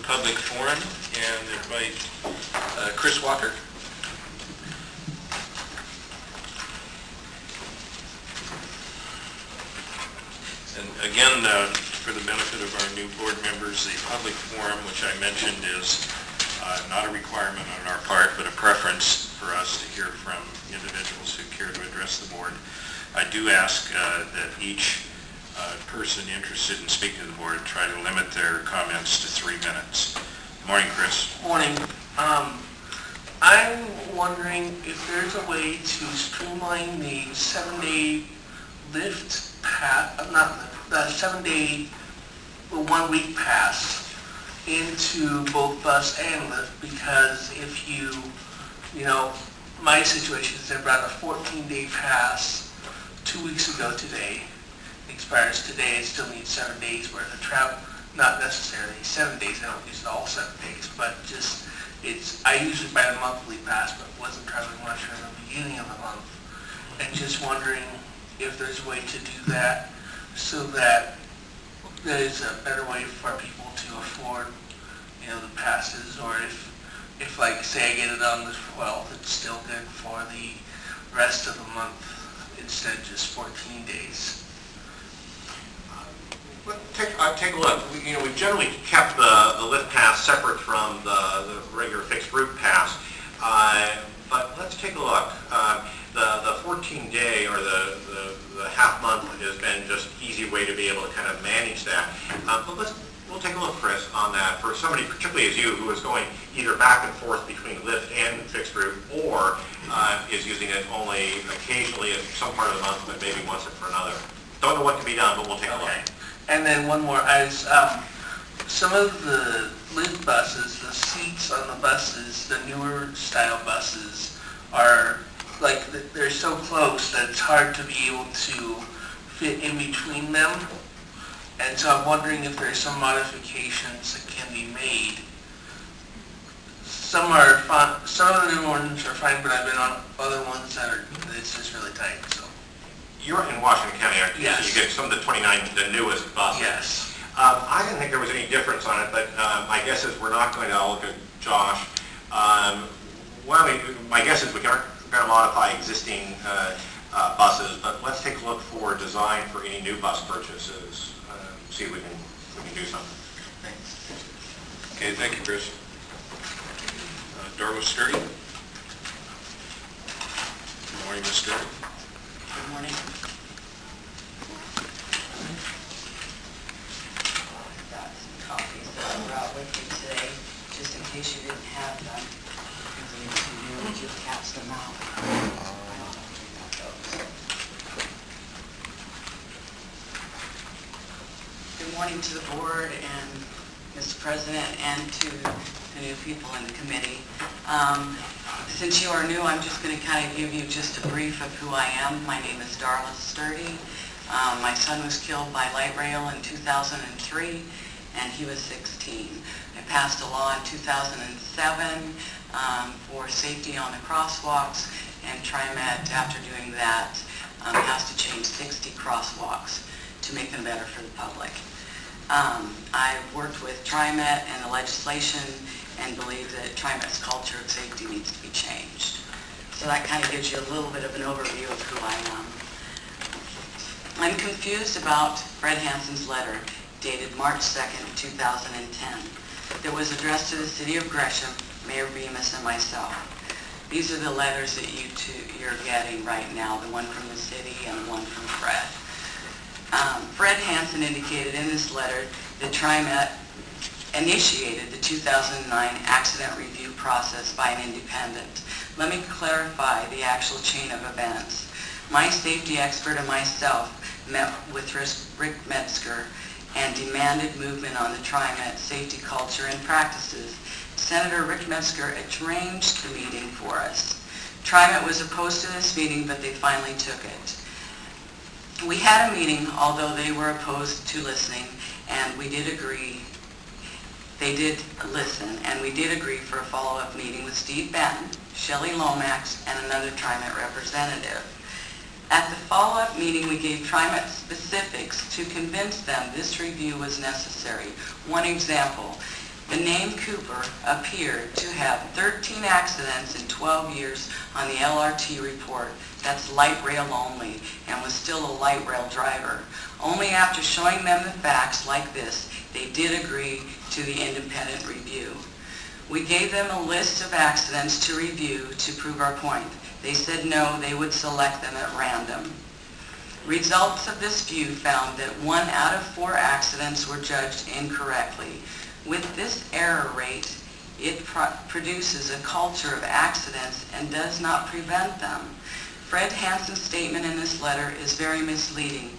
public forum and invite Chris Walker. And again, for the benefit of our new board members, the public forum, which I mentioned, is not a requirement on our part, but a preference for us to hear from individuals who care to address the board. I do ask that each person interested in speaking to the board try to limit their comments to 3 minutes. Good morning, Chris. Morning. I'm wondering if there's a way to streamline the 7-day lift pass, not the 7-day, 1 week pass into both bus and lift, because if you know, my situation is I brought a 14-day pass 2 weeks ago today. Expires today. I still need 7 days worth of travel. Not necessarily 7 days. I don't use it all 7 days, but just I usually buy a monthly pass, but wasn't traveling much in the beginning of the month. And just wondering if there's a way to do that so that there's a better way for people to afford, you know, the passes, or if like say I get it on the 12th, it's still good for the rest of the month instead of just 14 days. Take a look. We've generally kept the lift pass separate from the regular fixed route pass, but let's take a look. The 14-day or the half month has been just easy way to be able to kind of manage that. But we'll take a look, Chris, on that for somebody, particularly as you, who is going either back and forth between lift and fixed route, or is using it only occasionally in some part of the month, but maybe wants it for another. Don't know what can be done, but we'll take a look. And then one more, some of the lift buses, the seats on the buses, the newer style buses are like, they're so close that it's hard to be able to fit in between them. And so I'm wondering if there's some modifications that can be made. Some are fine, some of the new ones are fine, but I've been on other ones that are, it's just really tight, so. You're in Washington County, aren't you? Yes. So you get some of the 29, the newest buses. Yes. I didn't think there was any difference on it, but my guess is we're not going to look at Josh. My guess is we're going to modify existing buses, but let's take a look for design for any new bus purchases. See if we can do something. Thanks. Okay, thank you, Chris. Darla Sturdy. Good morning, Ms. Sturdy. Good morning. I've got some copies that I brought with you today, just in case you didn't have them. Because you knew that you passed them out. I don't know if you got those. Good morning to the board and Mr. President and to the new people in the committee. Since you are new, I'm just going to kind of give you just a brief of who I am. My name is Darla Sturdy. My son was killed by light rail in 2003, and he was 16. I passed a law in 2007 for safety on the crosswalks, and TriMet, after doing that, has to change 60 crosswalks to make them better for the public. I've worked with TriMet and the legislation and believe that TriMet's culture of safety needs to be changed. So that kind of gives you a little bit of an overview of who I am. I'm confused about Fred Hansen's letter dated March 2nd, 2010 that was addressed to the City of Gresham, Mayor Bemis, and myself. These are the letters that you're getting right now, the one from the city and the one from Fred. Fred Hansen indicated in this letter that TriMet initiated the 2009 accident review process by an independent. Let me clarify the actual chain of events. My safety expert and myself met with Rick Metzger and demanded movement on the TriMet safety culture and practices. Senator Rick Metzger arranged the meeting for us. TriMet was opposed to this meeting, but they finally took it. We had a meeting, although they were opposed to listening, and we did agree. They did listen, and we did agree for a follow-up meeting with Steve Benton, Shelley Lomax, and another TriMet representative. At the follow-up meeting, we gave TriMet specifics to convince them this review was necessary. One example, The name Cooper appeared to have 13 accidents in 12 years on the LRT report. That's light rail only, and was still a light rail driver. Only after showing them the facts like this, they did agree to the independent review. We gave them a list of accidents to review to prove our point. They said no, they would select them at random. Results of this view found that 1 out of 4 accidents were judged incorrectly. With this error rate, it produces a culture of accidents and does not prevent them. Fred Hansen's statement in this letter is very misleading,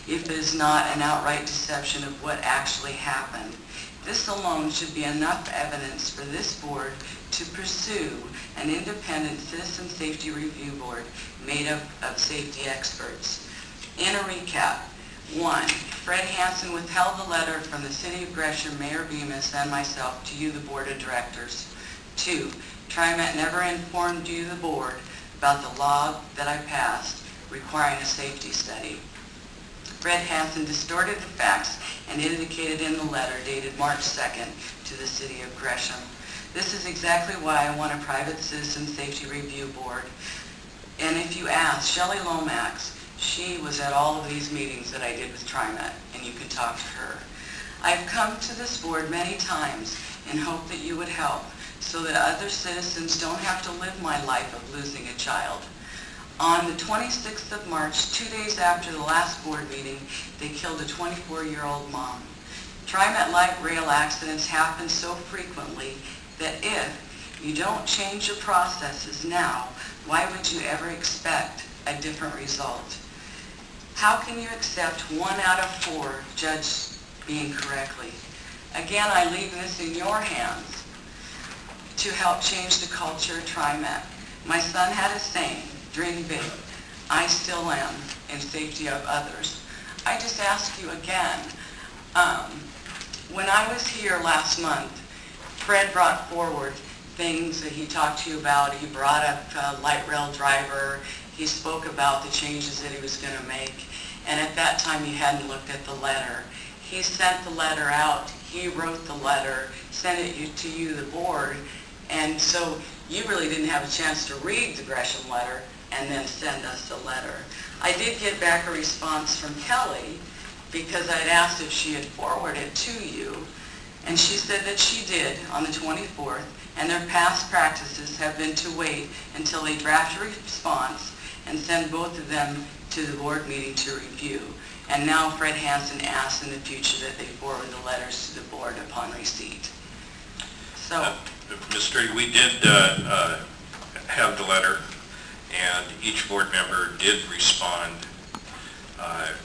if it is not an outright deception of what actually happened. This alone should be enough evidence for this board to pursue an independent citizen safety review board made up of safety experts. In a recap, 1. Fred Hansen withheld the letter from the City of Gresham, Mayor Bemis, and myself to you, the Board of Directors. 2. TriMet never informed you, the board, about the law that I passed requiring a safety study. Fred Hansen distorted the facts and indicated in the letter dated March 2nd to the City of Gresham. This is exactly why I want a private citizen safety review board. And if you ask Shelley Lomax, she was at all of these meetings that I did with TriMet, and you can talk to her. I've come to this board many times in hope that you would help so that other citizens don't have to live my life of losing a child. On the 26th of March, 2 days after the last board meeting, they killed a 24-year-old mom. TriMet light rail accidents happen so frequently that if you don't change your processes now, why would you ever expect a different result? How can you accept 1 out of 4 judged being correctly? Again, I leave this in your hands to help change the culture at TriMet. My son had a saying, dream big. I still am in safety of others. I just ask you again, when I was here last month, Fred brought forward things that he talked to you about. He brought up light rail driver. He spoke about the changes that he was going to make. And at that time, you hadn't looked at the letter. He sent the letter out. He wrote the letter, sent it to you, the board. And so you really didn't have a chance to read the Gresham letter and then send us the letter. I did get back a response from Kelly because I'd asked if she had forwarded it to you. And she said that she did on the 24th, and their past practices have been to wait until they draft a response and send both of them to the board meeting to review. And now Fred Hansen asks in the future that they forward the letters to the board upon receipt. So, Ms. Sturdy, we did have the letter, and each board member did respond.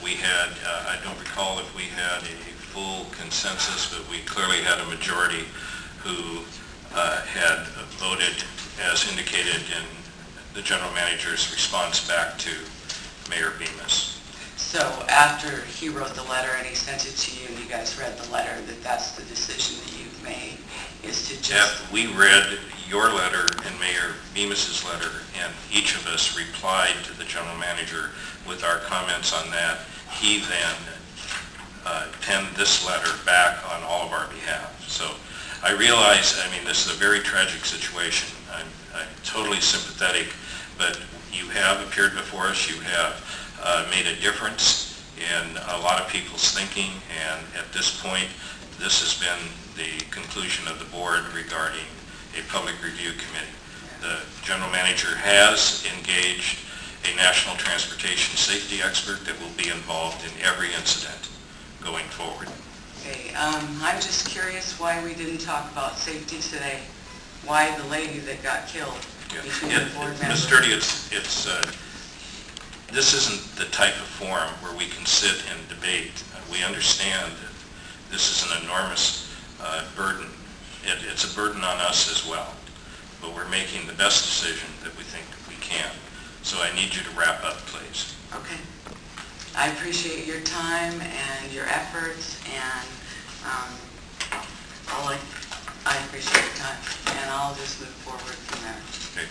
We had, I don't recall if we had a full consensus, but we clearly had a majority who had voted as indicated in the general manager's response back to Mayor Bemis. so after he wrote the letter and he sent it to you and you guys read the letter, that's the decision that you've made, is to just... After we read your letter and Mayor Bemis's letter, and each of us replied to the general manager with our comments on that, he then penned this letter back on all of our behalf. So I realize, I mean, this is a very tragic situation. I'm totally sympathetic, but you have appeared before us. You have made a difference in a lot of people's thinking, and at this point, this has been the conclusion of the board regarding a public review committee. The general manager has engaged a national transportation safety expert that will be involved in every incident going forward. Okay, I'm just curious why we didn't talk about safety today. Why the lady that got killed between the board members. Ms. Sturdy, this isn't the type of forum where we can sit and debate. We understand that this is an enormous burden. It's a burden on us as well, but we're making the best decision that we think we can. So I need you to wrap up, please. Okay. I appreciate your time and your efforts, and I appreciate your time, and I'll just move forward from there. Okay.